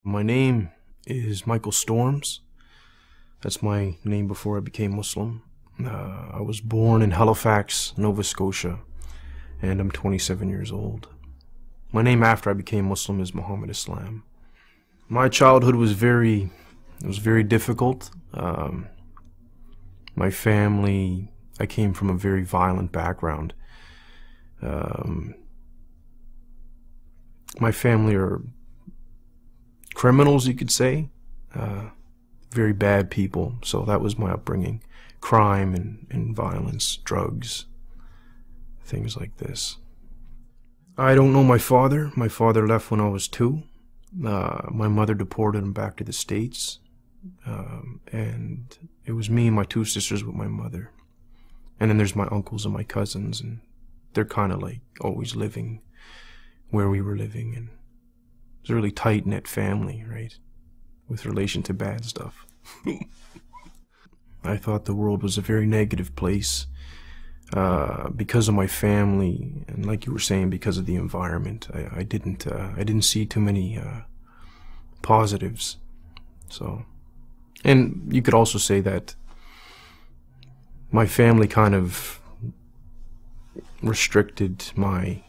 My name is Michael Storms. That's my name before I became Muslim. I was born in Halifax, Nova Scotia, and I'm 27 years old. My name after I became Muslim is Muhammad Islam. My childhood was very difficult. My family, I came from a very violent background. My family are criminals, you could say. Very bad people. So that was my upbringing. Crime and violence, drugs, things like this. I don't know my father. My father left when I was 2. My mother deported him back to the States. And it was me and my 2 sisters with my mother. And then there's my uncles and my cousins, and they're kind of like always living where we were living. And it's a really tight-knit family, right? With relation to bad stuff. I thought the world was a very negative place because of my family, and like you were saying, because of the environment. I didn't see too many positives. So, and you could also say that my family kind of restricted my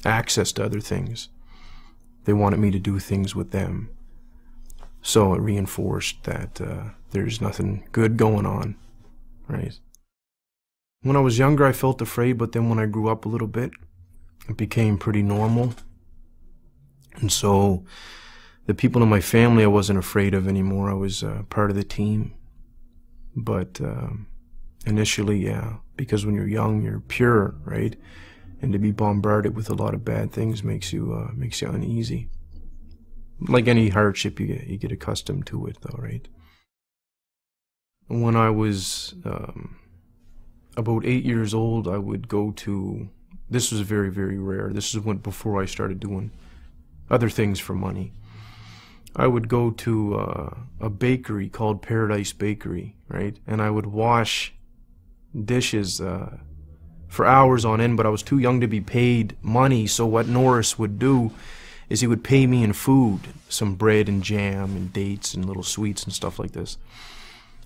access to other things. They wanted me to do things with them. So it reinforced that there's nothing good going on, right? When I was younger, I felt afraid, but then when I grew up a little bit, it became pretty normal. And so the people in my family I wasn't afraid of anymore. I was part of the team. But initially, yeah, because when you're young, you're pure, right? And to be bombarded with a lot of bad things makes you uneasy. Like any hardship, you get accustomed to it, though, right? When I was about 8 years old, I would go to. This was very, very rare. This is before I started doing other things for money. I would go to a bakery called Paradise Bakery, right? And I would wash dishes for hours on end, but I was too young to be paid money. So what Norris would do is he would pay me in food, some bread and jam and dates and little sweets and stuff like this.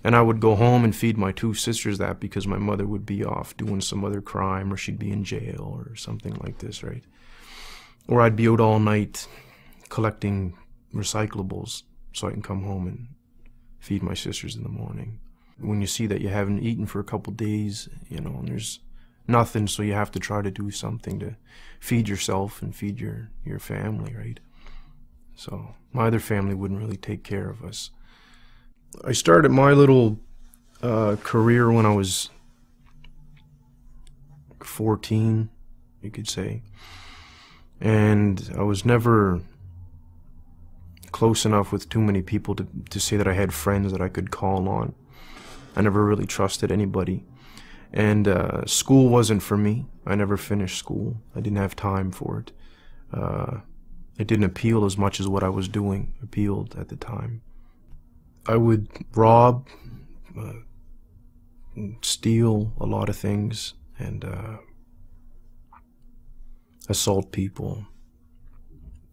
And I would go home and feed my 2 sisters that because my mother would be off doing some other crime, or she'd be in jail or something like this, right? Or I'd be out all night collecting recyclables so I can come home and feed my sisters in the morning. When you see that you haven't eaten for a couple days, you know, and there's nothing, so you have to try to do something to feed yourself and feed your family, right? So my other family wouldn't really take care of us. I started my little career when I was 14, you could say. And I was never close enough with too many people to say that I had friends that I could call on. I never really trusted anybody. And school wasn't for me. I never finished school. I didn't have time for it. It didn't appeal as much as what I was doing appealed at the time. I would rob, steal a lot of things, and assault people,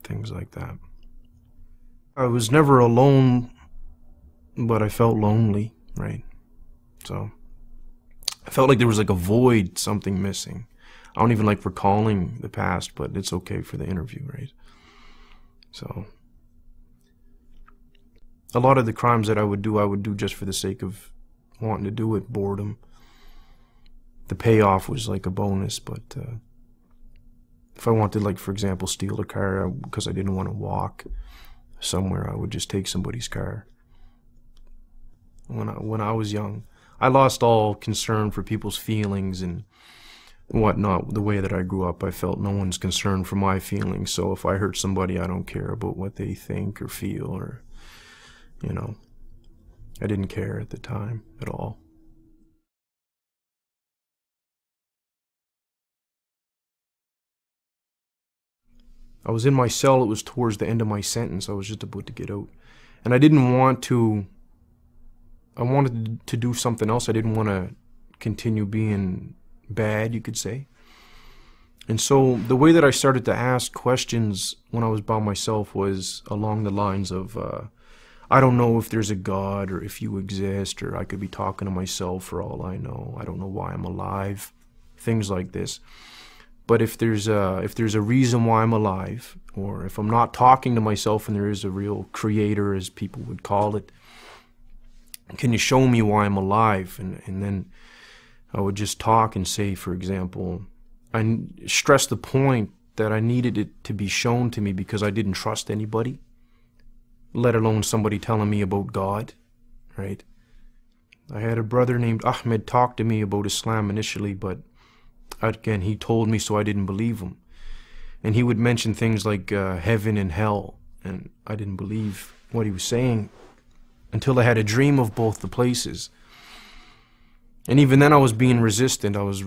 things like that. I was never alone, but I felt lonely, right? So I felt like there was like a void, something missing. I don't even like recalling the past, but it's okay for the interview, right? So a lot of the crimes that I would do just for the sake of wanting to do it, boredom. The payoff was like a bonus, but if I wanted, like, for example, steal a car because I didn't want to walk somewhere, I would just take somebody's car. When I was young, I lost all concern for people's feelings and whatnot. The way that I grew up, I felt no one's concerned for my feelings. So if I hurt somebody, I don't care about what they think or feel, or, you know, I didn't care at the time at all. I was in my cell. It was towards the end of my sentence. I was just about to get out. And I didn't want to. I wanted to do something else. I didn't want to continue being bad, you could say. And so the way that I started to ask questions when I was by myself was along the lines of, I don't know if there's a God or if you exist, or I could be talking to myself for all I know. I don't know why I'm alive. Things like this. But if there's a reason why I'm alive, or if I'm not talking to myself and there is a real creator, as people would call it, can you show me why I'm alive? And then I would just talk and say, for example, I stressed the point that I needed it to be shown to me because I didn't trust anybody, let alone somebody telling me about God, right? I had a brother named Ahmed talk to me about Islam initially, but again, he told me so I didn't believe him. And he would mention things like heaven and hell, and I didn't believe what he was saying until I had a dream of both the places. And even then I was being resistant. I was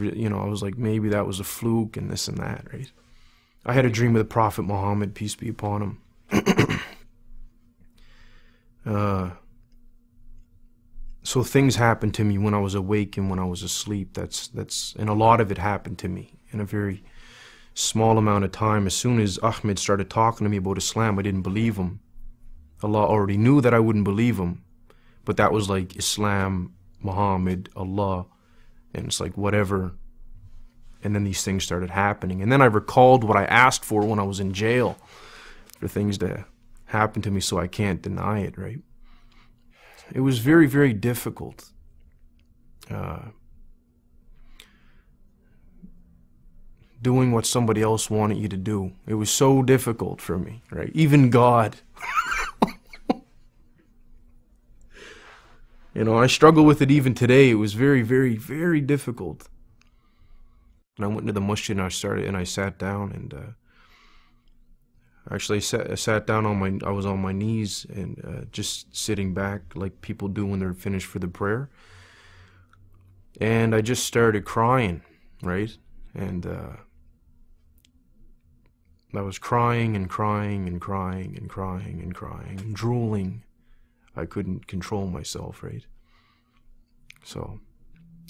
like, maybe that was a fluke and this and that, right? I had a dream of the Prophet Muhammad, peace be upon him. So things happened to me when I was awake and when I was asleep. And a lot of it happened to me in a very small amount of time. As soon as Ahmed started talking to me about Islam, I didn't believe him. Allah already knew that I wouldn't believe him, but that was like Islam, Muhammad, Allah, and it's like whatever. And then these things started happening. And then I recalled what I asked for when I was in jail, for things to happen to me, so I can't deny it, right? It was very, very difficult. Doing what somebody else wanted you to do. It was so difficult for me, right? Even God. You know, I struggle with it even today. It was very, very, very difficult. And I went into the masjid and I sat down, and actually I sat down I was on my knees and just sitting back like people do when they're finished for the prayer. And I just started crying, right? And I was crying and crying and crying and crying and crying and drooling. I couldn't control myself, right? So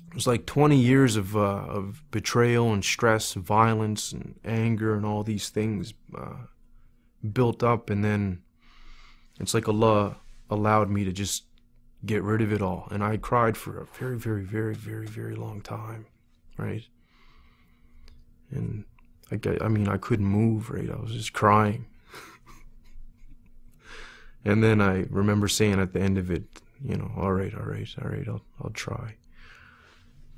it was like 20 years of betrayal and stress, violence and anger and all these things built up, and then it's like Allah allowed me to just get rid of it all. And I cried for a very, very, very, very, very long time, right? And I mean, I couldn't move, right? I was just crying. And then I remember saying at the end of it, you know, all right, I'll try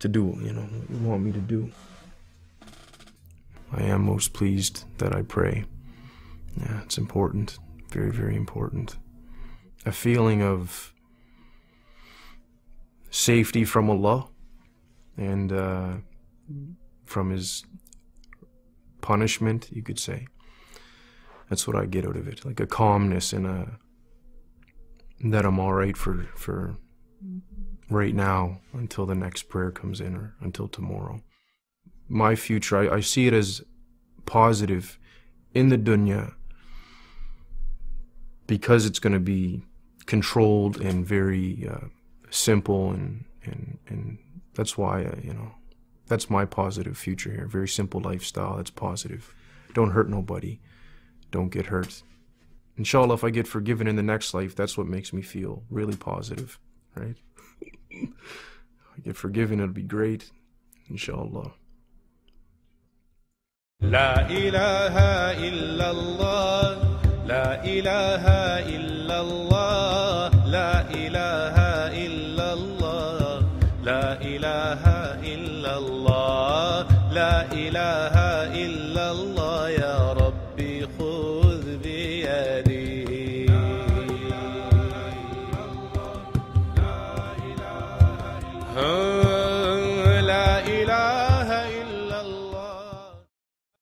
to do, you know, what you want me to do. I am most pleased that I pray. Yeah, it's important, very, very important. A feeling of safety from Allah and from His punishment, you could say. That's what I get out of it, like a calmness and that I'm all right for right now until the next prayer comes in, or until tomorrow. My future, I see it as positive in the dunya because it's going to be controlled and very simple, and that's why, you know, that's my positive future here. Very simple lifestyle, that's positive. Don't hurt nobody. Don't get hurt. Inshallah, if I get forgiven in the next life, that's what makes me feel really positive, right? If I get forgiven, it'll be great, inshallah. La ilaha illallah, la ilaha illallah, la ilaha illallah, la ilaha illallah, la ilaha illallah, ya Rabbi.